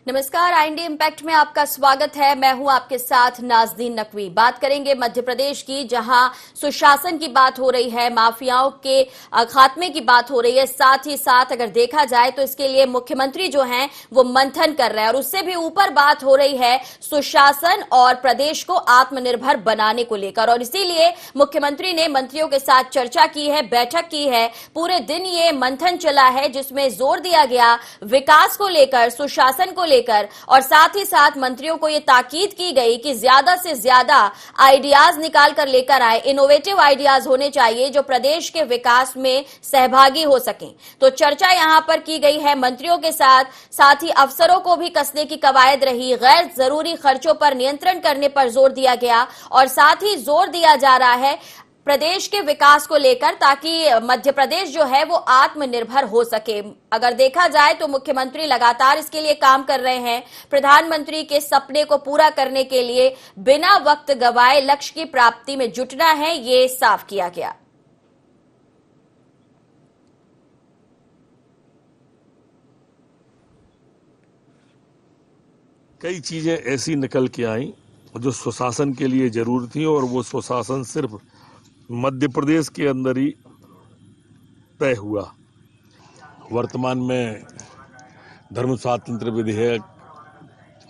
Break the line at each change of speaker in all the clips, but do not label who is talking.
नमस्कार, IND impact में आपका स्वागत है। मैं हूं आपके साथ नाज़नीन नकवी। बात करेंगे मध्य प्रदेश की, जहां सुशासन की बात हो रही है, माफियाओं के खात्मे की बात हो रही है। साथ ही साथ अगर देखा जाए तो इसके लिए मुख्यमंत्री जो हैं वो मंथन कर रहे हैं, और उससे भी ऊपर बात हो रही है सुशासन और प्रदेश को आत्मनिर्भर बनाने को लेकर। और इसीलिए मुख्यमंत्री ने मंत्रियों के साथ चर्चा की है, बैठक की है। पूरे दिन ये मंथन चला है, जिसमें जोर दिया गया विकास को लेकर, सुशासन को लेकर, और साथ ही साथ मंत्रियों को यह ताकीद की गई कि ज्यादा से ज्यादा आइडियाज निकाल कर लेकर आए। इनोवेटिव आइडियाज होने चाहिए जो प्रदेश के विकास में सहभागी हो सकें। तो चर्चा यहां पर की गई है मंत्रियों के साथ। साथ ही अफसरों को भी कसने की कवायद रही। गैर जरूरी खर्चों पर नियंत्रण करने पर जोर दिया गया, और साथ ही जोर दिया जा रहा है प्रदेश के विकास को लेकर, ताकि मध्य प्रदेश जो है वो आत्मनिर्भर हो सके। अगर देखा जाए तो मुख्यमंत्री लगातार इसके लिए काम कर रहे हैं। प्रधानमंत्री के सपने को पूरा करने के लिए बिना वक्त गवाए लक्ष्य की प्राप्ति में जुटना है, ये साफ किया गया।
कई चीजें ऐसी निकल के आई जो सुशासन के लिए जरूरी थी, और वो सुशासन सिर्फ मध्य प्रदेश के अंदर ही तय हुआ। वर्तमान में धर्म स्वातंत्र्य विधेयक,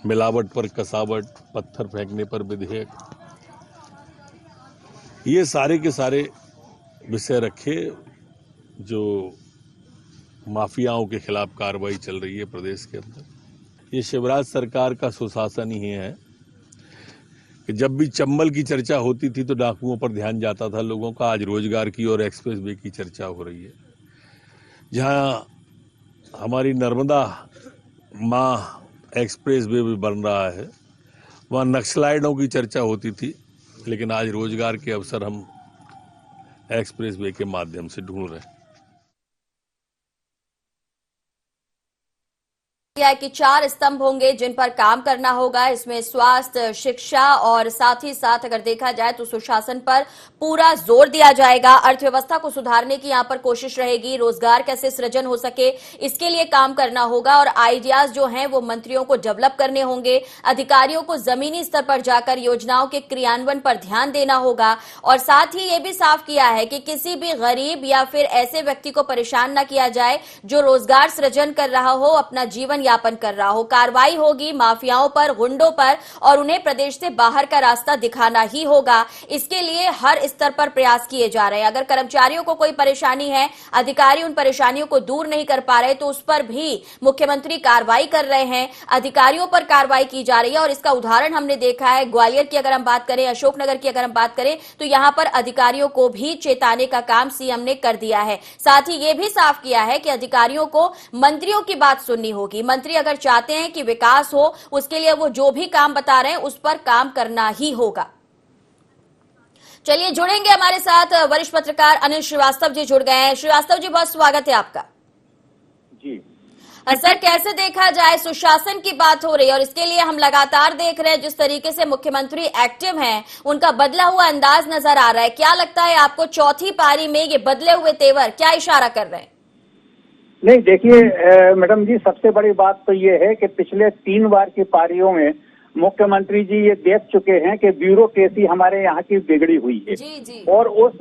मिलावट पर कसावट, पत्थर फेंकने पर विधेयक, ये सारे के सारे विषय रखे जो माफियाओं के खिलाफ कार्रवाई चल रही है प्रदेश के अंदर। ये शिवराज सरकार का सुशासन ही है कि जब भी चंबल की चर्चा होती थी तो डाकुओं पर ध्यान जाता था लोगों का। आज रोजगार की और एक्सप्रेस वे की चर्चा हो रही है। जहां हमारी नर्मदा माँ एक्सप्रेस वे भी बन रहा है, वहाँ नक्सलाइटों की चर्चा होती थी, लेकिन आज रोजगार के अवसर हम एक्सप्रेस वे के माध्यम से ढूंढ रहे हैं।
कि 4 स्तंभ होंगे जिन पर काम करना होगा। इसमें स्वास्थ्य, शिक्षा और साथ ही साथ अगर देखा जाए तो सुशासन पर पूरा जोर दिया जाएगा। अर्थव्यवस्था को सुधारने की यहां पर कोशिश रहेगी। रोजगार कैसे सृजन हो सके, इसके लिए काम करना होगा, और आइडियाज जो हैं वो मंत्रियों को डेवलप करने होंगे। अधिकारियों को जमीनी स्तर पर जाकर योजनाओं के क्रियान्वयन पर ध्यान देना होगा। और साथ ही ये भी साफ किया है कि किसी भी गरीब या फिर ऐसे व्यक्ति को परेशान न किया जाए जो रोजगार सृजन कर रहा हो, अपना जीवन यापन कर रहा हो। कार्रवाई होगी माफियाओं पर, गुंडों पर, और उन्हें प्रदेश से बाहर का रास्ता दिखाना ही होगा। इसके लिए हर स्तर पर प्रयास किए जा रहे हैं। अगर कर्मचारियों को कोई परेशानी है, अधिकारी उन परेशानियों को दूर नहीं कर पा रहे, तो उस पर भी मुख्यमंत्री कार्रवाई कर रहे हैं। अधिकारियों पर कार्रवाई की जा रही है, और इसका उदाहरण हमने देखा है ग्वालियर की अगर हम बात करें, अशोकनगर की अगर हम बात करें, तो यहां पर अधिकारियों को भी चेताने का काम सीएम ने कर दिया है। साथ ही यह भी साफ किया है कि अधिकारियों को मंत्रियों की बात सुननी होगी। मंत्री अगर चाहते हैं कि विकास हो, उसके लिए वो जो भी काम बता रहे हैं उस पर काम करना ही होगा। चलिए, जुड़ेंगे हमारे साथ वरिष्ठ पत्रकार अनिल श्रीवास्तव जी जुड़ गए हैं। श्रीवास्तव जी, बहुत स्वागत है आपका।
जी
सर, कैसे देखा जाए, सुशासन की बात हो रही है और इसके लिए हम लगातार देख रहे हैं जिस तरीके से मुख्यमंत्री एक्टिव हैं, उनका बदला हुआ अंदाज नजर आ रहा है। क्या लगता है आपको, चौथी पारी में ये बदले हुए तेवर क्या इशारा कर रहे हैं?
नहीं, देखिए मैडम जी, सबसे बड़ी बात तो ये है कि पिछले 3 बार की पारियों में मुख्यमंत्री जी ये देख चुके हैं कि ब्यूरोक्रेसी हमारे यहाँ की बिगड़ी हुई है।
जी।
और उस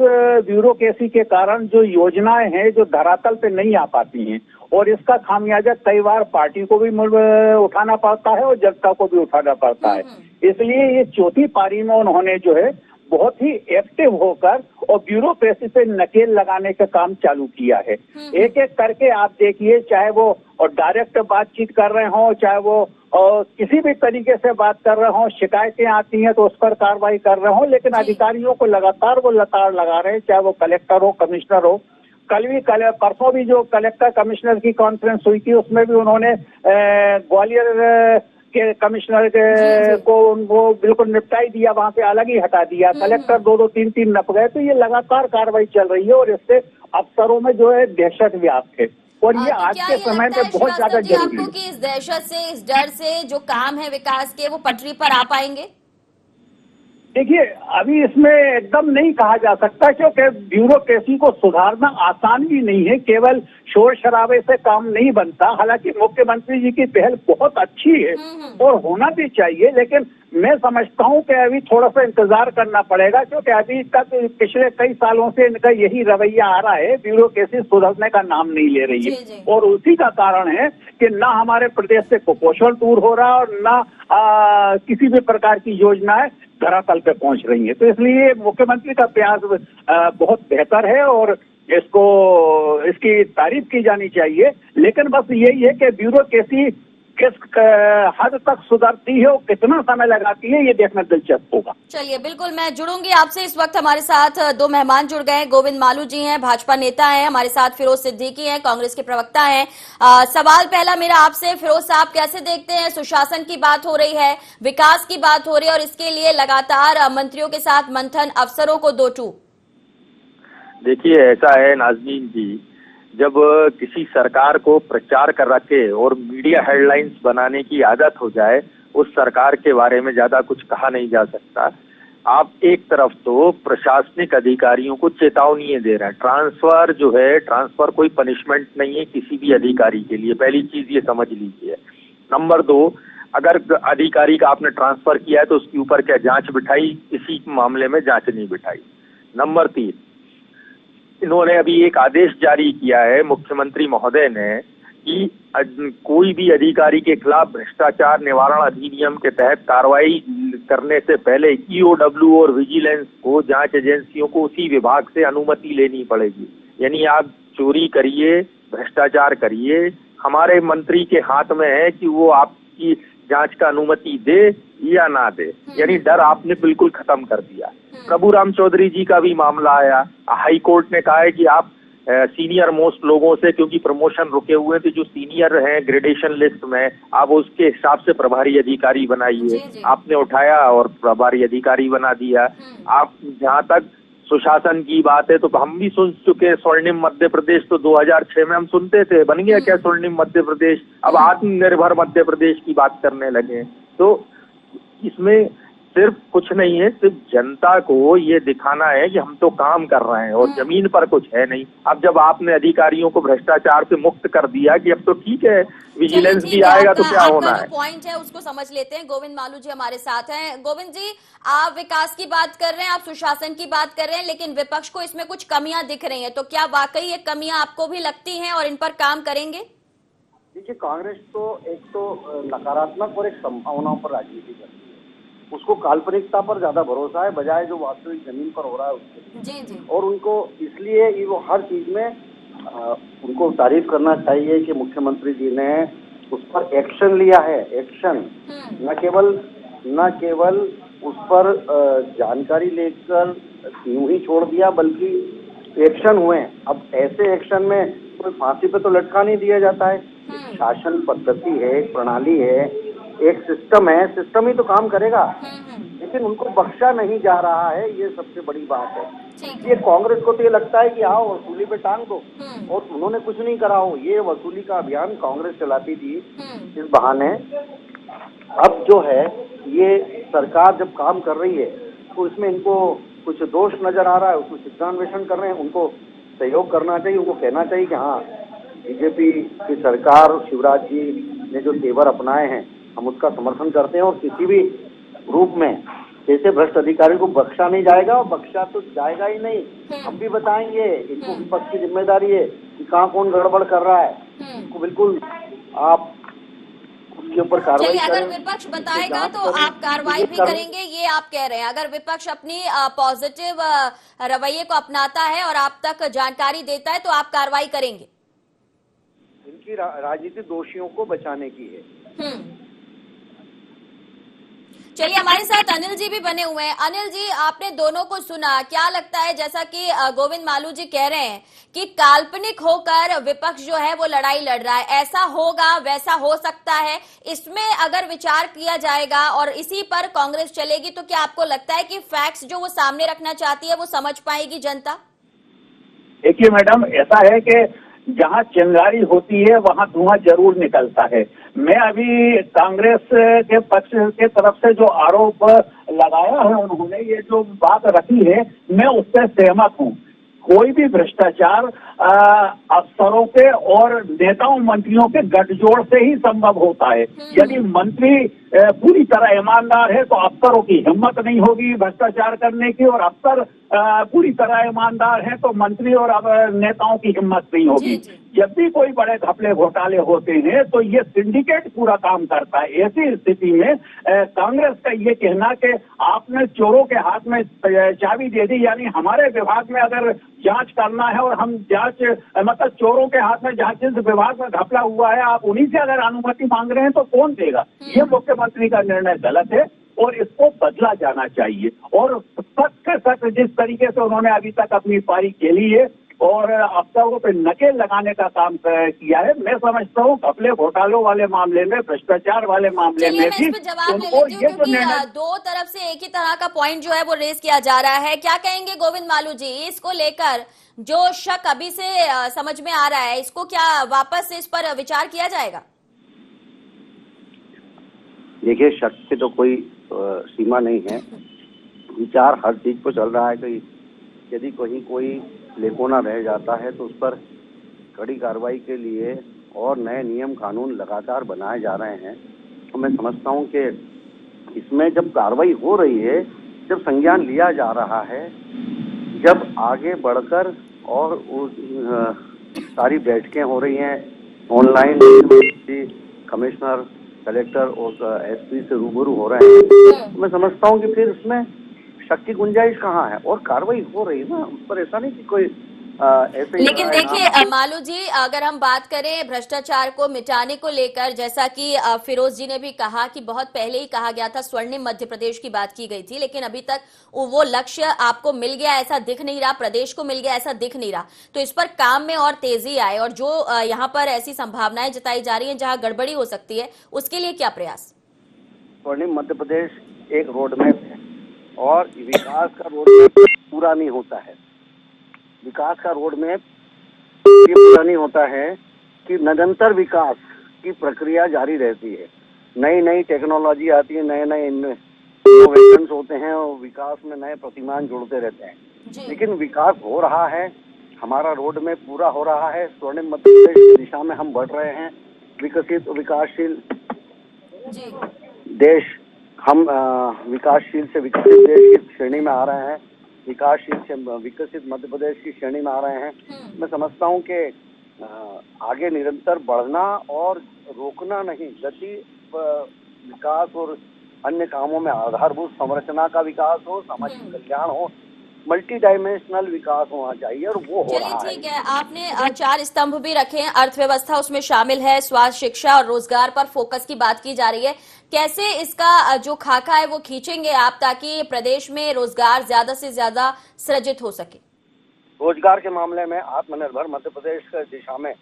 ब्यूरोक्रेसी के कारण जो योजनाएं हैं जो धरातल पे नहीं आ पाती हैं, और इसका खामियाजा कई बार पार्टी को भी उठाना पड़ता है और जनता को भी उठाना पड़ता है। इसलिए ये चौथी पारी में उन्होंने जो है बहुत ही एक्टिव होकर और ब्यूरोक्रेसी पे नकेल लगाने का काम चालू किया है। एक एक करके आप देखिए, चाहे वो और डायरेक्ट बातचीत कर रहे हों, चाहे वो और किसी भी तरीके से बात कर रहे हों, शिकायतें आती हैं तो उस पर कार्रवाई कर रहे हों, लेकिन अधिकारियों को लगातार वो लताड़ लगा रहे हैं, चाहे वो कलेक्टर हो, कमिश्नर हो। परसों भी जो कलेक्टर कमिश्नर की कॉन्फ्रेंस हुई थी, उसमें भी उन्होंने ग्वालियर के कमिश्नर को उनको बिल्कुल निपटाई दिया, वहां पे अलग ही हटा दिया। कलेक्टर 2-2, 3-3 नप गए। तो ये लगातार कार्रवाई चल रही है, और इससे अफसरों में जो है दहशत व्याप्त है, और ये आज के समय में बहुत ज्यादा जरूरी है।
आपको कि इस दहशत से, इस डर से जो काम है विकास के, वो पटरी पर आ पाएंगे?
देखिए, अभी इसमें एकदम नहीं कहा जा सकता, क्योंकि ब्यूरोक्रेसी को सुधारना आसान भी नहीं है। केवल शोर शराबे से काम नहीं बनता। हालांकि मुख्यमंत्री जी की पहल बहुत अच्छी है और होना भी चाहिए, लेकिन मैं समझता हूं कि अभी थोड़ा सा इंतजार करना पड़ेगा, क्योंकि अभी तक पिछले कई सालों से इनका यही रवैया आ रहा है, ब्यूरोक्रेसी सुधरने का नाम नहीं ले रही है। और उसी का कारण है कि ना हमारे प्रदेश से कुपोषण दूर हो रहा और ना किसी भी प्रकार की योजनाएं धरातल पे पहुंच रही है। तो इसलिए मुख्यमंत्री का प्रयास बहुत बेहतर है और इसकी तारीफ की जानी चाहिए। लेकिन बस यही है कि ब्यूरोक्रेसी किस हद तक सुधरती है और कितना समय लगाती है, ये देखना दिलचस्प होगा।
चलिए, बिल्कुल मैं जुड़ूंगी आपसे। इस वक्त हमारे साथ दो मेहमान जुड़ गए हैं। गोविंद मालू जी हैं, भाजपा नेता हैं, हमारे साथ फिरोज सिद्दीकी हैं, कांग्रेस के प्रवक्ता हैं। सवाल पहला मेरा आपसे, फिरोज साहब, कैसे देखते हैं? सुशासन की बात हो रही है, विकास की बात हो रही है और इसके लिए लगातार मंत्रियों के साथ मंथन, अफसरों को 2-2।
देखिए, ऐसा है नाज़नीन जी, जब किसी सरकार को प्रचार कर रखे और मीडिया हेडलाइंस बनाने की आदत हो जाए, उस सरकार के बारे में ज्यादा कुछ कहा नहीं जा सकता। आप एक तरफ तो प्रशासनिक अधिकारियों को चेतावनी दे रहे हैं। ट्रांसफर जो है, ट्रांसफर कोई पनिशमेंट नहीं है किसी भी अधिकारी के लिए, पहली चीज ये समझ लीजिए। नंबर 2, अगर अधिकारी का आपने ट्रांसफर किया है तो उसके ऊपर क्या जांच बिठाई? किसी मामले में जांच नहीं बिठाई। नंबर 3, इन्होंने अभी एक आदेश जारी किया है मुख्यमंत्री महोदय ने कि कोई भी अधिकारी के खिलाफ भ्रष्टाचार निवारण अधिनियम के तहत कार्रवाई करने से पहले ईओडब्ल्यू और विजिलेंस को, जांच एजेंसियों को उसी विभाग से अनुमति लेनी पड़ेगी। यानी आप चोरी करिए, भ्रष्टाचार करिए, हमारे मंत्री के हाथ में है कि वो आपकी जांच का अनुमति दे या ना दे। यानी डर आपने बिल्कुल खत्म कर दिया। प्रभुराम चौधरी जी का भी मामला आया, हाई कोर्ट ने कहा है कि आप सीनियर मोस्ट लोगों से, क्योंकि प्रमोशन रुके हुए थे, जो सीनियर हैं ग्रेडेशन लिस्ट में, आप उसके हिसाब से प्रभारी अधिकारी बनाइए। आपने उठाया और प्रभारी अधिकारी बना दिया। आप जहां तक सुशासन की बात है तो हम भी सुन चुके, स्वर्णिम मध्य प्रदेश तो 2006 में हम सुनते थे, बन गया क्या स्वर्णिम मध्य प्रदेश? अब आत्मनिर्भर मध्य प्रदेश की बात करने लगे। तो इसमें सिर्फ कुछ नहीं है, सिर्फ जनता को ये दिखाना है कि हम तो काम कर रहे हैं और जमीन पर कुछ है नहीं। अब जब आपने अधिकारियों को भ्रष्टाचार से मुक्त कर दिया कि अब तो ठीक है, विजिलेंस भी आएगा तो क्या होना है।
पॉइंट है उसको समझ लेते हैं। गोविंद मालू जी हमारे साथ हैं। गोविंद जी, आप विकास की बात कर रहे हैं, आप सुशासन की बात कर रहे हैं, लेकिन विपक्ष को इसमें कुछ कमियां दिख रही हैं, तो क्या वाकई ये कमियां आपको भी लगती हैं और इन पर काम करेंगे?
देखिए, कांग्रेस तो एक तो नकारात्मक और एक संभावनाओं पर राजनीति करती है। उसको काल्पनिकता पर ज्यादा भरोसा है बजाय जो वास्तविक जमीन पर हो रहा है उसके।
जी। और
उनको इसलिए वो हर चीज में उनको तारीफ करना चाहिए कि मुख्यमंत्री जी ने उस पर एक्शन लिया है। एक्शन न केवल उस पर जानकारी लेकर यूं ही छोड़ दिया, बल्कि एक्शन हुए। अब ऐसे एक्शन में कोई फांसी पे तो लटका नहीं दिया जाता है। शासन पद्धति है, एक प्रणाली है, एक सिस्टम है, सिस्टम ही तो काम करेगा। लेकिन उनको बख्शा नहीं जा रहा है, ये सबसे बड़ी बात है। ये कांग्रेस को तो ये लगता है कि आओ वसूली पे टांग दो, और उन्होंने कुछ नहीं करा हो। ये वसूली का अभियान कांग्रेस चलाती थी इस बहाने। अब जो है ये सरकार जब काम कर रही है तो इसमें इनको कुछ दोष नजर आ रहा है, उसमें चित्रान्वेषण कर रहे हैं। उनको सहयोग करना चाहिए, उनको कहना चाहिए कि हाँ, बीजेपी की सरकार, शिवराज जी ने जो तेवर अपनाए हैं हम उसका समर्थन करते हैं, और किसी भी रूप में ऐसे भ्रष्ट अधिकारी को बख्शा नहीं जाएगा, और बख्शा तो जाएगा ही नहीं। हम भी बताएंगे, इनको विपक्ष की जिम्मेदारी है कि कहाँ कौन गड़बड़ कर रहा है, इसको बिल्कुल आप उसके ऊपर कार्रवाई करें।
अगर विपक्ष बताएगा तो आप कार्रवाई भी करेंगे, ये आप कह रहे हैं। अगर विपक्ष अपनी पॉजिटिव रवैये को अपनाता है और आप तक जानकारी देता है तो आप कार्रवाई करेंगे?
इनकी राजनीतिक दोषियों को बचाने की है।
चलिए, हमारे साथ अनिल जी भी बने हुए हैं। अनिल जी, आपने दोनों को सुना, क्या लगता है? जैसा कि गोविंद मालू जी कह रहे हैं कि काल्पनिक होकर विपक्ष जो है वो लड़ाई लड़ रहा है, ऐसा होगा वैसा हो सकता है, इसमें अगर विचार किया जाएगा और इसी पर कांग्रेस चलेगी तो क्या आपको लगता है कि फैक्ट्स जो वो सामने रखना चाहती है वो समझ पाएगी जनता?
देखिए मैडम, ऐसा है कि जहां चिंगारी होती है वहां धुआं जरूर निकलता है। मैं अभी कांग्रेस के पक्ष के तरफ से जो आरोप लगाया है उन्होंने, ये जो बात रखी है, मैं उससे सहमत हूं। कोई भी भ्रष्टाचार अफसरों के और नेताओं मंत्रियों के गठजोड़ से ही संभव होता है। यदि मंत्री पूरी तरह ईमानदार है तो अफसरों की हिम्मत नहीं होगी भ्रष्टाचार करने की, और अफसर पूरी तरह ईमानदार है तो मंत्री और नेताओं की हिम्मत नहीं होगी। जब भी कोई बड़े घपले घोटाले होते हैं तो ये सिंडिकेट पूरा काम करता है। ऐसी स्थिति में कांग्रेस का ये कहना कि आपने चोरों के हाथ में चाबी दे दी, यानी हमारे विभाग में अगर जांच करना है और हम जांच मतलब चोरों के हाथ में जहां जिस विभाग में घपला हुआ है आप उन्हीं से अगर अनुमति मांग रहे हैं तो कौन देगा? ये मुख्यमंत्री का निर्णय गलत है और इसको बदला जाना चाहिए। और सख्त जिस तरीके से उन्होंने अभी तक अपनी पारी खेली है और अफसरों पे नकेल लगाने का काम किया है, मैं समझता हूँ घपले घोटालों वाले मामले में, भ्रष्टाचार वाले मामले में भी
जवाब ले लेती हूँ, क्योंकि दो तरफ से एक ही तरह का पॉइंट जो है वो रेज किया जा रहा है। क्या कहेंगे गोविंद मालू जी, इसको लेकर जो शक अभी से समझ में आ रहा है, इसको क्या वापस इस पर विचार किया जाएगा?
देखिए, शक की तो कोई सीमा नहीं है, विचार हर चीज पर चल रहा है कि यदि कहीं कोई लेकोना रह जाता है तो उस पर कड़ी कार्रवाई के लिए और नए नियम कानून लगातार बनाए जा रहे हैं। तो मैं समझता हूं कि इसमें जब कार्रवाई हो रही है, जब संज्ञान लिया जा रहा है, जब आगे बढ़कर और सारी बैठकें हो रही हैं ऑनलाइन, कमिश्नर, कलेक्टर और एसपी से रूबरू हो रहे हैं, तो मैं समझता हूं कि फिर उसमें शक की गुंजाइश कहाँ है, और कार्रवाई हो रही है ना उस पर। ऐसा नहीं कि कोई ऐसे।
लेकिन देखिए मालू जी, अगर हम बात करें भ्रष्टाचार को मिटाने को लेकर, जैसा कि फिरोज जी ने भी कहा कि बहुत पहले ही कहा गया था, स्वर्णिम मध्य प्रदेश की बात की गई थी, लेकिन अभी तक वो लक्ष्य आपको मिल गया ऐसा दिख नहीं रहा, प्रदेश को मिल गया ऐसा दिख नहीं रहा। तो इस पर काम में और तेजी आए, और जो यहाँ पर ऐसी संभावनाएं जताई जा रही है जहाँ गड़बड़ी हो सकती है, उसके लिए क्या प्रयास?
स्वर्णिम मध्य प्रदेश एक रोडमैप है और विकास का रोडमैप पूरा नहीं होता है। विकास का रोडमैप ये पूरा नहीं होता है कि निरंतर विकास की प्रक्रिया जारी रहती है। नई नई टेक्नोलॉजी आती है, नए नए इनोवेशंस होते हैं और विकास में नए प्रतिमान जुड़ते रहते हैं। लेकिन विकास हो रहा है, हमारा रोडमैप पूरा हो रहा है, स्वर्णिम मध्य प्रदेश की दिशा में हम बढ़ रहे हैं। विकसित विकासशील देश, हम विकासशील से विकसित देश की श्रेणी में आ रहे हैं, विकासशील से विकसित मध्य प्रदेश की श्रेणी में आ रहे हैं। मैं समझता हूं कि आगे निरंतर बढ़ना और रोकना नहीं, गति विकास और अन्य कामों में आधारभूत संरचना का विकास हो, सामाजिक कल्याण हो, मल्टी डायमेंशनल विकास होना चाहिए, और वो हो रहा है।
ठीक है, आपने 4 स्तंभ भी रखे हैं, अर्थव्यवस्था उसमें शामिल है, स्वास्थ्य, शिक्षा और रोजगार पर फोकस की बात की जा रही है। कैसे इसका जो खाका है वो खींचेंगे आप, ताकि प्रदेश में रोजगार ज्यादा से ज्यादा सृजित हो सके?
रोजगार के मामले में आत्मनिर्भर मध्य प्रदेश की दिशा में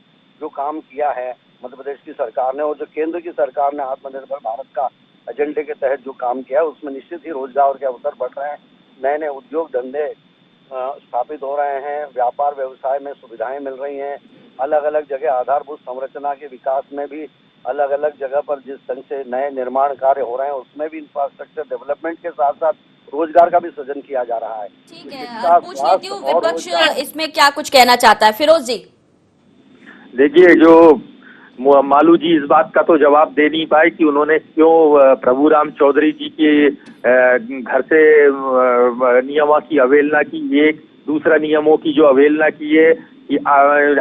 जो काम किया है मध्य प्रदेश की सरकार ने, और जो केंद्र की सरकार ने आत्मनिर्भर भारत का एजेंडे के तहत जो काम किया है, उसमें निश्चित ही रोजगार के अवसर बढ़ रहे हैं, नए नए उद्योग धंधे स्थापित हो रहे हैं, व्यापार व्यवसाय में सुविधाएं मिल रही हैं, अलग अलग जगह आधारभूत संरचना के विकास में भी अलग अलग जगह पर जिस ढंग से नए निर्माण कार्य हो रहे हैं उसमें भी इंफ्रास्ट्रक्चर डेवलपमेंट के साथ साथ रोजगार का भी सृजन किया जा रहा है।
ठीक है, पूछ लेती हूँ विपक्ष इसमें क्या कुछ कहना चाहता है। फिरोज जी,
देखिए, जो मालू जी इस बात का तो जवाब दे नहीं पाए कि उन्होंने क्यों प्रभुराम चौधरी जी के घर से नियमों की अवहेलना की। एक दूसरा नियमों की जो अवहेलना की है कि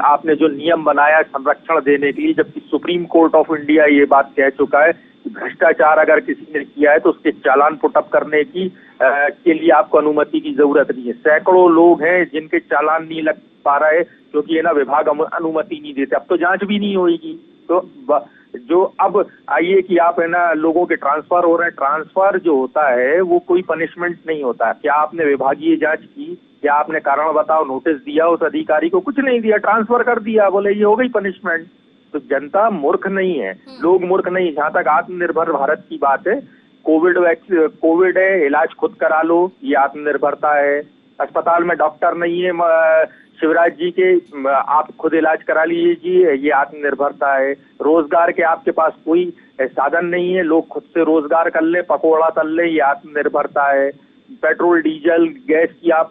आपने जो नियम बनाया संरक्षण देने के लिए, जबकि सुप्रीम कोर्ट ऑफ इंडिया ये बात कह चुका है कि भ्रष्टाचार अगर किसी ने किया है तो उसके चालान पुटअप करने की के लिए आपको अनुमति की जरूरत नहीं है। सैकड़ों लोग हैं जिनके चालान नहीं लग पा रहे क्योंकि ना विभाग अनुमति नहीं देते। अब तो जांच भी नहीं होगी। तो जो अब आइए कि आप है ना लोगों के ट्रांसफर हो रहे हैं, ट्रांसफर जो होता है वो कोई पनिशमेंट नहीं होता। क्या आपने विभागीय जांच की, क्या आपने कारण बताओ नोटिस दिया उस अधिकारी को? कुछ नहीं दिया, ट्रांसफर कर दिया, बोले ये हो गई पनिशमेंट। तो जनता मूर्ख नहीं है, लोग मूर्ख नहीं। जहां तक आत्मनिर्भर भारत की बात है, कोविड है, इलाज खुद करा लो, ये आत्मनिर्भरता है। अस्पताल में डॉक्टर नहीं है, शिवराज जी के आप खुद इलाज करा लीजिए, ये आत्मनिर्भरता है। रोजगार के आपके पास कोई साधन नहीं है, लोग खुद से रोजगार कर ले, पकौड़ा तल ले, ये आत्मनिर्भरता है। पेट्रोल डीजल गैस की आप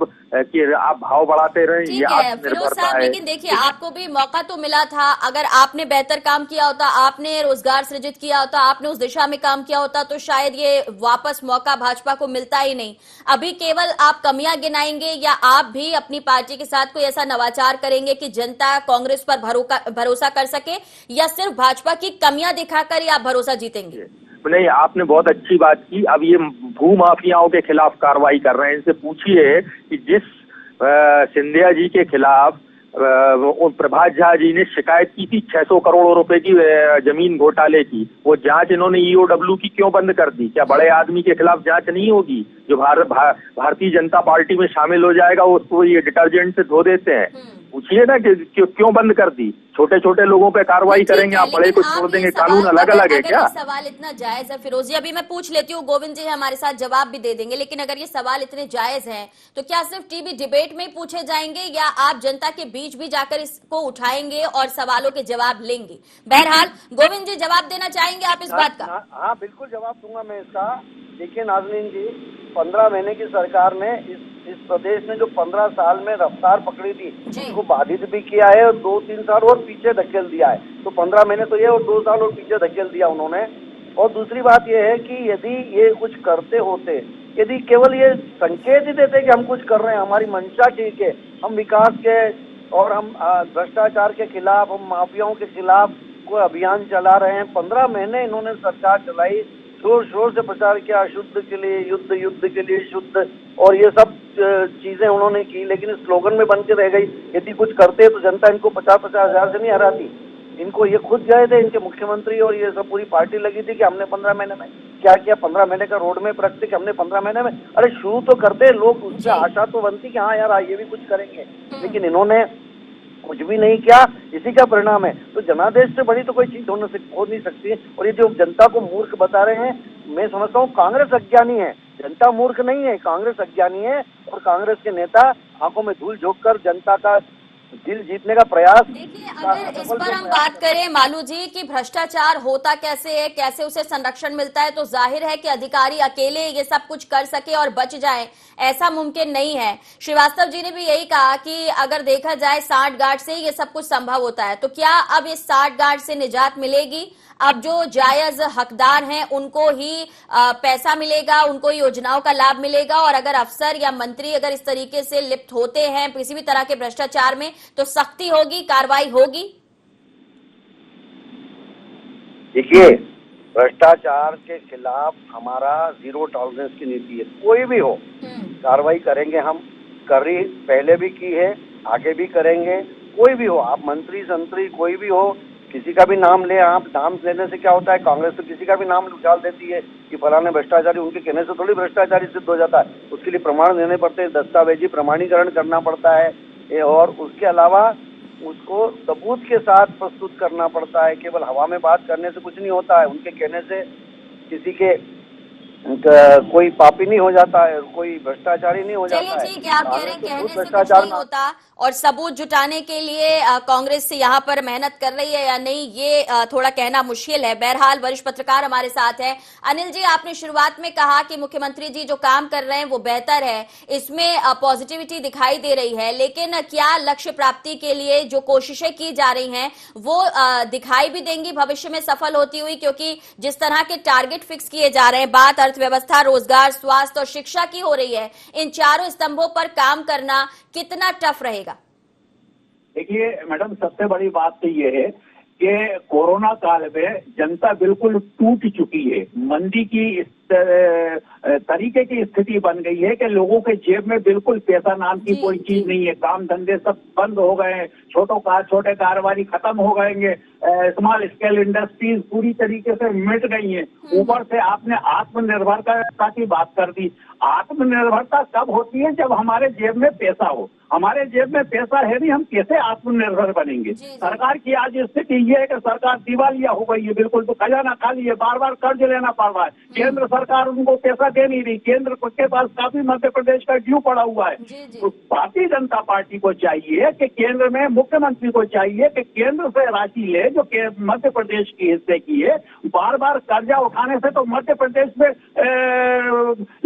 भाव बढ़ाते रहे, ये
ठीक है फिरोज
आत्मनिर्भरता
साहब,
है।
लेकिन देखिए आपको भी मौका तो मिला था, अगर आपने बेहतर काम किया होता, आपने रोजगार सृजित किया होता, आपने उस दिशा में काम किया होता, तो शायद ये वापस मौका भाजपा को मिलता ही नहीं। अभी केवल आप कमियां गिनाएंगे या आप भी अपनी पार्टी के साथ कोई ऐसा नवाचार करेंगे कि जनता कांग्रेस पर भरोसा कर सके, या सिर्फ भाजपा की कमियां दिखाकर ही आप भरोसा जीतेंगे?
नहीं, आपने बहुत अच्छी बात की। अब ये भू माफियाओं के खिलाफ कार्रवाई कर रहे हैं, इनसे पूछिए कि जिस सिंधिया जी के खिलाफ प्रभात झा जी ने शिकायत की थी 600 करोड़ रुपए की जमीन घोटाले की, वो जांच इन्होंने ईओडब्ल्यू की क्यों बंद कर दी? क्या बड़े आदमी के खिलाफ जांच नहीं होगी? जो भारतीय जनता पार्टी में शामिल हो जाएगा उसको ये डिटर्जेंट से धो देते हैं। पूछिए ना कि क्यों बंद कर दी? छोटे छोटे लोगों पे कार्रवाई करेंगे, आप बड़े को छोड़ देंगे? कानून अलग अलग है क्या?
सवाल इतना जायज है फिरोज जी, अभी मैं पूछ लेती हूँ, गोविंद जी हमारे साथ जवाब भी दे देंगे, लेकिन अगर ये सवाल इतने जायज हैं तो क्या सिर्फ टीवी डिबेट में ही पूछे जाएंगे या आप जनता के बीच भी जाकर इसको उठाएंगे और सवालों के जवाब लेंगे? बहरहाल गोविंद जी जवाब देना चाहेंगे आप इस बात का?
हाँ बिल्कुल जवाब दूंगा मैं इसका। देखिए नाज़नीन जी, 15 महीने की सरकार ने इस प्रदेश ने जो 15 साल में रफ्तार पकड़ी थी उसको बाधित भी किया है और 2-3 साल और पीछे धकेल दिया है। तो 15 महीने तो ये और 2 साल और पीछे धकेल दिया उन्होंने। और दूसरी बात ये है कि यदि ये कुछ करते होते, यदि केवल ये संकेत ही देते कि हम कुछ कर रहे हैं, हमारी मंशा ठीक है, हम विकास के और हम भ्रष्टाचार के खिलाफ, हम माफियाओं के खिलाफ कोई अभियान चला रहे हैं। 15 महीने इन्होंने सरकार चलाई, जोर शोर से प्रचार किया, शुद्ध के लिए युद्ध, युद्ध के लिए शुद्ध, और ये सब चीजें उन्होंने की, लेकिन स्लोगन में बन के रह गई। यदि कुछ करते तो जनता इनको 50-50 हजार से नहीं हराती। इनको ये खुद गए थे, इनके मुख्यमंत्री और ये सब पूरी पार्टी लगी थी कि हमने 15 महीने में क्या किया। 15 महीने का रोड मैप रखते कि हमने 15 महीने में, अरे शुरू तो करते, लोग उससे आशा तो बनती कि हाँ यार ये भी कुछ करेंगे, लेकिन इन्होंने कुछ भी नहीं किया। इसी का परिणाम है। तो जनादेश से बड़ी तो कोई चीज हो नहीं सकती है। और ये जो जनता को मूर्ख बता रहे हैं, मैं समझता हूँ कांग्रेस अज्ञानी है, जनता मूर्ख नहीं है, कांग्रेस अज्ञानी है। और कांग्रेस के नेता आंखों में धूल झोंक कर जनता का दिल जीतने का प्रयास।
देखिए अगर इस पर हम बात करें मालू जी कि भ्रष्टाचार होता कैसे है, कैसे उसे संरक्षण मिलता है, तो जाहिर है कि अधिकारी अकेले ये सब कुछ कर सके और बच जाए, ऐसा मुमकिन नहीं है। श्रीवास्तव जी ने भी यही कहा कि अगर देखा जाए सांठगांठ से ये सब कुछ संभव होता है। तो क्या अब इस सांठगांठ से निजात मिलेगी? अब जो जायज हकदार हैं उनको ही पैसा मिलेगा, उनको योजनाओं का लाभ मिलेगा, और अगर अफसर या मंत्री अगर इस तरीके से लिप्त होते हैं किसी भी तरह के भ्रष्टाचार में तो सख्ती होगी, कार्रवाई होगी? देखिए,
भ्रष्टाचार के खिलाफ हमारा 0 टॉलरेंस की नीति है। कोई भी हो कार्रवाई करेंगे हम, करी पहले भी की है, आगे भी करेंगे। कोई भी हो, आप मंत्री संतरी कोई भी हो, किसी का भी नाम ले, आप नाम लेने से क्या होता है, कांग्रेस तो किसी का भी नाम उछाल देती है कि फलाने भ्रष्टाचारी, उनके कहने से थोड़ी भ्रष्टाचारी सिद्ध हो जाता है। उसके लिए प्रमाण देने पड़ते हैं, दस्तावेजी प्रमाणीकरण करना पड़ता है, और उसके अलावा उसको सबूत के साथ प्रस्तुत करना पड़ता है। केवल हवा में बात करने से कुछ नहीं होता है, उनके कहने से किसी के कोई पापी नहीं हो जाता है, कोई भ्रष्टाचारी नहीं हो जाता है।
चलिए ठीक है, आप कह रहे हैं कहने से कुछ नहीं होता, और सबूत जुटाने के लिए कांग्रेस से यहाँ पर मेहनत कर रही है या नहीं, ये थोड़ा कहना मुश्किल है। बहरहाल वरिष्ठ पत्रकार हमारे साथ है। अनिल जी, आपने शुरुआत में कहा कि मुख्यमंत्री जी जो काम कर रहे हैं वो बेहतर है, इसमें पॉजिटिविटी दिखाई दे रही है, लेकिन क्या लक्ष्य प्राप्ति के लिए जो कोशिशें की जा रही हैं वो दिखाई भी देंगी भविष्य में सफल होती हुई? क्योंकि जिस तरह के टारगेट फिक्स किए जा रहे हैं, बात अर्थव्यवस्था, रोजगार, स्वास्थ्य और शिक्षा की हो रही है, इन चारों स्तंभों पर काम करना कितना टफ रहेगा?
देखिए मैडम, सबसे बड़ी बात तो ये है कि कोरोना काल में जनता बिल्कुल टूट चुकी है। मंदी की इस तरीके की स्थिति बन गई है कि लोगों के जेब में बिल्कुल पैसा नाम की कोई चीज नहीं है। काम धंधे सब बंद हो गए हैं, छोटे कारोबारी खत्म हो गए, स्मॉल स्केल इंडस्ट्रीज पूरी तरीके से मिट गई हैं। ऊपर से आपने आत्मनिर्भरता की बात कर दी। आत्मनिर्भरता कब होती है? जब हमारे जेब में पैसा हो। हमारे जेब में पैसा है नहीं, हम कैसे आत्मनिर्भर बनेंगे? सरकार की आज स्थिति ये है कि सरकार दिवालिया हो गई है बिल्कुल, तो खजाना खाली है, बार बार कर्ज लेना पड़ रहा है। केंद्र सरकार उनको पैसा दे नहीं रही, केंद्र के पास काफी मध्य प्रदेश का ड्यू पड़ा हुआ है।
जी जी।
तो भारतीय जनता पार्टी को चाहिए कि केंद्र में मुख्यमंत्री को चाहिए कि केंद्र से राशि ले जो मध्य प्रदेश की हिस्से की है। बार बार कर्जा उठाने से तो मध्य प्रदेश में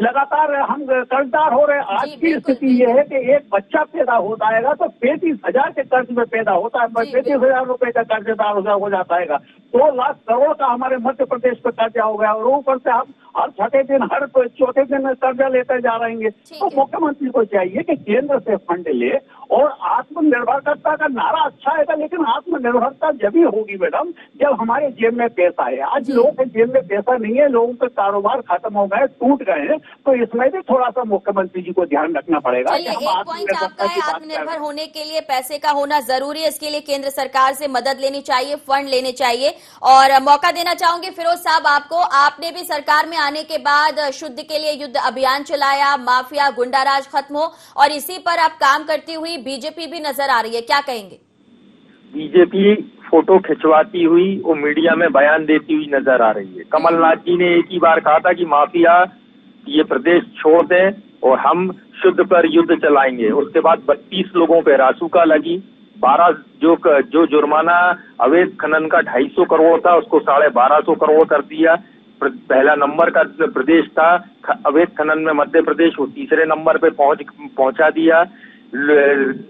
लगातार हम कर्जदार हो रहे हैं। आज की स्थिति ये है कि एक बच्चा पैदा होता है तो 35,000 के कर्ज में पैदा होता है, 35,000 रुपए का कर्जदार हो जाता है। 2 लाख करोड़ का हमारे मध्य प्रदेश पे कर्जा हो गया और ऊपर से हम हर छठे दिन हर चौथे दिन कर्जा लेते जा रहे हैं। तो मुख्यमंत्री को चाहिए कि केंद्र से फंड ले और आत्मनिर्भरता का नारा अच्छा है, लेकिन आत्मनिर्भरता जब ही होगी मैडम जब हमारे जेब में पैसा है। आज लोगों के जेब में पैसा नहीं है, लोगों के कारोबार खत्म हो गए, टूट गए हैं। तो इसमें भी थोड़ा सा मुख्यमंत्री जी को ध्यान रखना पड़ेगा।
चलिए, एक पॉइंट आपका है, आत्मनिर्भर होने के लिए पैसे का होना जरूरी है, इसके लिए केंद्र सरकार से मदद लेनी चाहिए, फंड लेने चाहिए। और मौका देना चाहूंगी फिरोज साहब आपको, आपने भी सरकार में आने के बाद शुद्ध के लिए युद्ध अभियान चलाया, माफिया गुंडाराज खत्म हो, और इसी पर आप काम करती हुई बीजेपी भी नजर आ रही है, क्या कहेंगे?
बीजेपी फोटो खिंचवाती हुई और मीडिया में बयान देती हुई नजर आ रही है। कमलनाथ जी ने एक ही बार कहा था कि माफिया ये प्रदेश छोड़ दें और हम शुद्ध पर युद्ध चलाएंगे। उसके बाद 32 लोगों पे रासुका लगी, 12 जो जुर्माना अवैध खनन का 250 करोड़ था उसको 1250 करोड़ कर दिया। पहला नंबर का प्रदेश था अवैध खनन में मध्य प्रदेश, वो तीसरे नंबर पे पहुंचा दिया।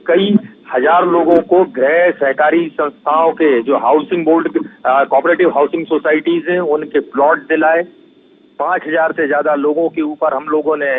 कई हजार लोगों को गृह सहकारी संस्थाओं के जो housing board cooperative housing societies हैं उनके प्लॉट दिलाए। 5,000 से ज्यादा लोगों के ऊपर हम लोगों ने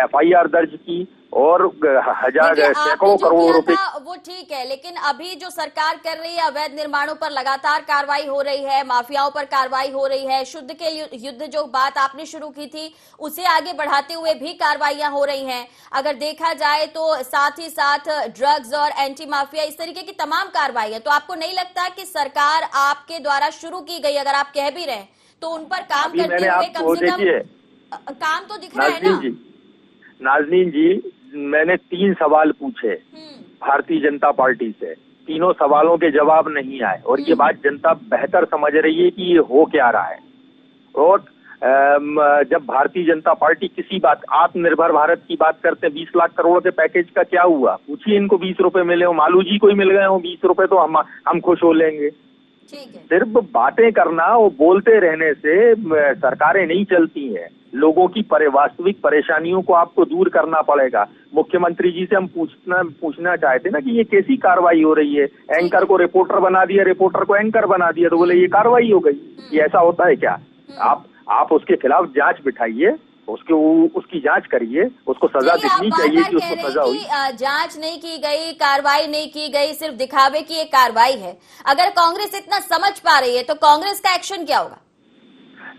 FIR दर्ज की और सैकड़ों करोड़ रुपए।
वो ठीक है, लेकिन अभी जो सरकार कर रही है अवैध निर्माणों पर लगातार कार्रवाई हो रही है, माफियाओं पर कार्रवाई हो रही है, शुद्ध के युद्ध जो बात आपने शुरू की थी उसे आगे बढ़ाते हुए भी कार्रवाइयां हो रही हैं। अगर देखा जाए तो साथ ही साथ ड्रग्स और एंटी माफिया इस तरीके की तमाम कार्रवाई है, तो आपको नहीं लगता कि सरकार आपके द्वारा शुरू की गई, अगर आप कह भी रहे हैं तो उन पर काम करते हुए कम से कम काम तो दिख रहा है ना?
नाज़नीन जी, मैंने 3 सवाल पूछे भारतीय जनता पार्टी से, तीनों सवालों के जवाब नहीं आए और ये बात जनता बेहतर समझ रही है कि ये हो क्या रहा है। और जब भारतीय जनता पार्टी किसी बात आत्मनिर्भर भारत की बात करते हैं, 20 लाख करोड़ के पैकेज का क्या हुआ? पूछिए इनको 20 रुपए मिले हो, मालू जी को ही मिल गए हो 20 रुपए तो हम खुश हो लेंगे। सिर्फ बातें करना और बोलते रहने से सरकारें नहीं चलती हैं। लोगों की वास्तविक परेशानियों को आपको दूर करना पड़ेगा। मुख्यमंत्री जी से हम पूछना चाहते ना कि ये कैसी कार्रवाई हो रही है? एंकर को रिपोर्टर बना दिया, रिपोर्टर को एंकर बना दिया, तो बोले ये कार्रवाई हो गई। ये ऐसा होता है क्या? आप उसके खिलाफ जांच बिठाइए, उसकी जांच करिए, उसको सजा दिखनी चाहिए कि उसको सजा हुई।
जांच नहीं की गई, कार्रवाई नहीं की गई, सिर्फ दिखावे की एक कार्रवाई है। अगर कांग्रेस इतना समझ पा रही है तो कांग्रेस का एक्शन क्या होगा?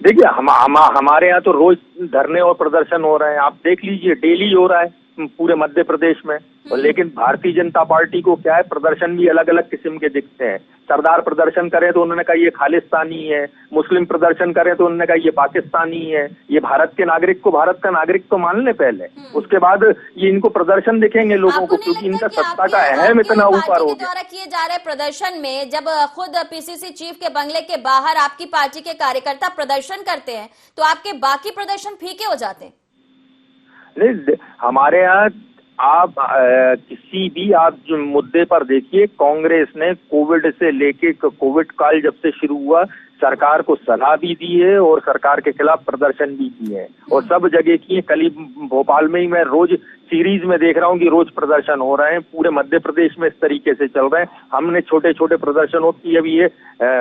देखिए हमारे यहाँ तो रोज धरने और प्रदर्शन हो रहे हैं, आप देख लीजिए, डेली हो रहा है पूरे मध्य प्रदेश में। लेकिन भारतीय जनता पार्टी को क्या है, प्रदर्शन भी अलग अलग किस्म के दिखते हैं। सरदार प्रदर्शन करें तो उन्होंने कहा ये खालिस्तानी है, मुस्लिम प्रदर्शन करें तो उन्होंने कहा ये पाकिस्तानी है। ये भारत के नागरिक को भारत का नागरिक तो मान ले पहले, उसके बाद ये इनको प्रदर्शन दिखेंगे लोगों को, क्योंकि इनका सत्ता का अहम इतना ऊपर हो गया।
किए जा रहे प्रदर्शन में जब खुद PCC चीफ के बंगले के बाहर आपकी पार्टी के कार्यकर्ता प्रदर्शन करते हैं तो आपके बाकी प्रदर्शन फीके हो जाते हैं।
नहीं, हमारे यहाँ आप किसी भी आप जो मुद्दे पर देखिए, कांग्रेस ने कोविड से लेके कोविड काल जब से शुरू हुआ सरकार को सलाह भी दी है और सरकार के खिलाफ प्रदर्शन भी किए हैं और सब जगह किए। कल ही भोपाल में ही मैं रोज सीरीज में देख रहा हूँ कि रोज प्रदर्शन हो रहे हैं, पूरे मध्य प्रदेश में इस तरीके से चल रहे हैं। हमने छोटे छोटे प्रदर्शनों की अभी ये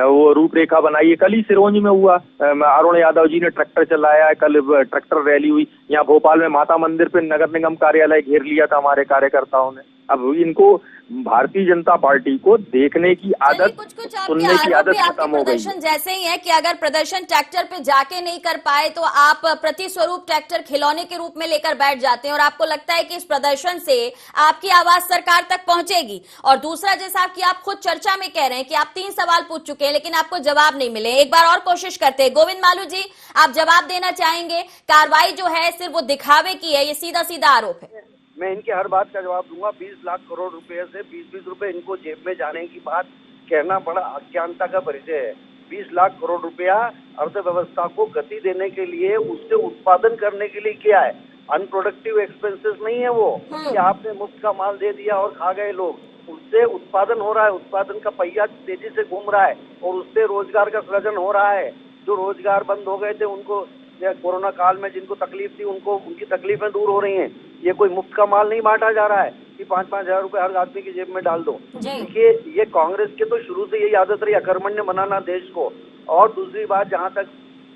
वो रूपरेखा बनाई है। कल ही सिरोंज में हुआ, अरुण यादव जी ने ट्रैक्टर चलाया, कल ट्रैक्टर रैली हुई। यहाँ भोपाल में माता मंदिर पे नगर निगम कार्यालय घेर लिया था हमारे कार्यकर्ताओं ने। अब इनको भारतीय जनता पार्टी को देखने की आदत, सुनने की आदत खत्म हो गई।
जैसे ही है कि अगर प्रदर्शन ट्रैक्टर पे जाके नहीं कर पाए तो आप प्रति स्वरूप ट्रैक्टर खिलौने के रूप में लेकर बैठ जाते हैं और आपको लगता है कि इस प्रदर्शन से आपकी आवाज सरकार तक पहुंचेगी। और दूसरा, जैसा कि आप खुद चर्चा में कह रहे हैं कि आप 3 सवाल पूछ चुके हैं लेकिन आपको जवाब नहीं मिले, एक बार और कोशिश करते हैं। गोविंद मालू जी, आप जवाब देना चाहेंगे? कार्रवाई जो है सिर्फ वो दिखावे की है, ये सीधा सीधा आरोप है।
मैं इनकी हर बात का जवाब दूंगा। 20 लाख करोड़ रुपए से 20-20 रुपए इनको जेब में जाने की बात कहना बड़ा अज्ञानता का परिचय है। 20 लाख करोड़ रुपया अर्थव्यवस्था को गति देने के लिए, उससे उत्पादन करने के लिए किया है। अनप्रोडक्टिव एक्सपेंसेस नहीं है वो कि आपने मुफ्त का माल दे दिया और खा गए लोग। उससे उत्पादन हो रहा है, उत्पादन का पहिया तेजी से घूम रहा है और उससे रोजगार का सृजन हो रहा है। जो रोजगार बंद हो गए थे उनको, कोरोना काल में जिनको तकलीफ थी उनको, उनकी तकलीफें दूर हो रही हैं। ये कोई मुफ्त का माल नहीं बांटा जा रहा है कि 5-5 हजार रुपए हर आदमी की जेब में डाल दो। देखिए, ये कांग्रेस के तो शुरू से यही आदत रही, अकर्मण्य बनाना देश को। और दूसरी बात, जहाँ तक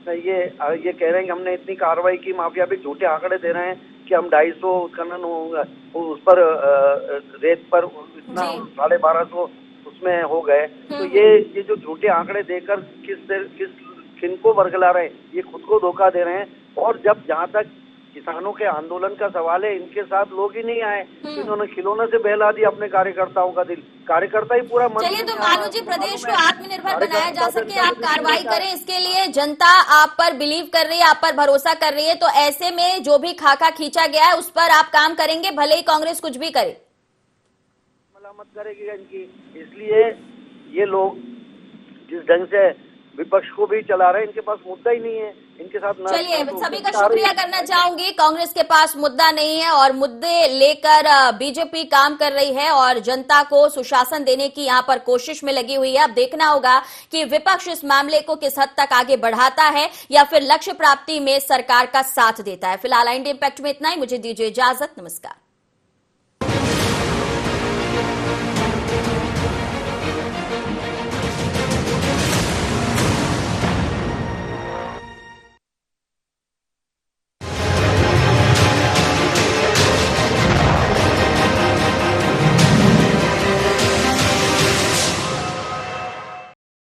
ये कह रहे हैं कि हमने इतनी कार्रवाई की, माफिया भी झूठे आंकड़े दे रहे हैं कि हम 250 खनन उस पर रेत पर इतना 1250 उसमें हो गए। तो ये जो झूठे आंकड़े देकर किनको बरगला रहे हैं, ये खुद को धोखा दे रहे हैं। और जहाँ तक किसानों के आंदोलन का सवाल है, इनके साथ लोग ही नहीं आए, इन्होंने खिलौने से बहला दिया अपने कार्यकर्ताओं का दिल। कार्यकर्ता ही पूरा
चलिए, तो मानो जी प्रदेश को आत्मनिर्भर बनाया जा सके, आप कार्रवाई करें, इसके लिए जनता आप पर बिलीव कर रही है, आप पर भरोसा कर रही है। तो ऐसे में जो भी खाका खींचा गया है उस पर आप काम करेंगे, भले ही कांग्रेस कुछ भी करे?
मलामत करेगी इनकी। इसलिए ये लोग जिस ढंग से विपक्ष को भी चला रहे हैं, इनके पास मुद्दा ही नहीं है इनके साथ।
चलिए, सभी का शुक्रिया करना चाहूंगी। कांग्रेस के पास मुद्दा नहीं है और मुद्दे लेकर बीजेपी काम कर रही है और जनता को सुशासन देने की यहां पर कोशिश में लगी हुई है। अब देखना होगा कि विपक्ष इस मामले को किस हद तक आगे बढ़ाता है या फिर लक्ष्य प्राप्ति में सरकार का साथ देता है। फिलहाल इंडिया इम्पैक्ट में इतना ही, मुझे दीजिए इजाजत, नमस्कार।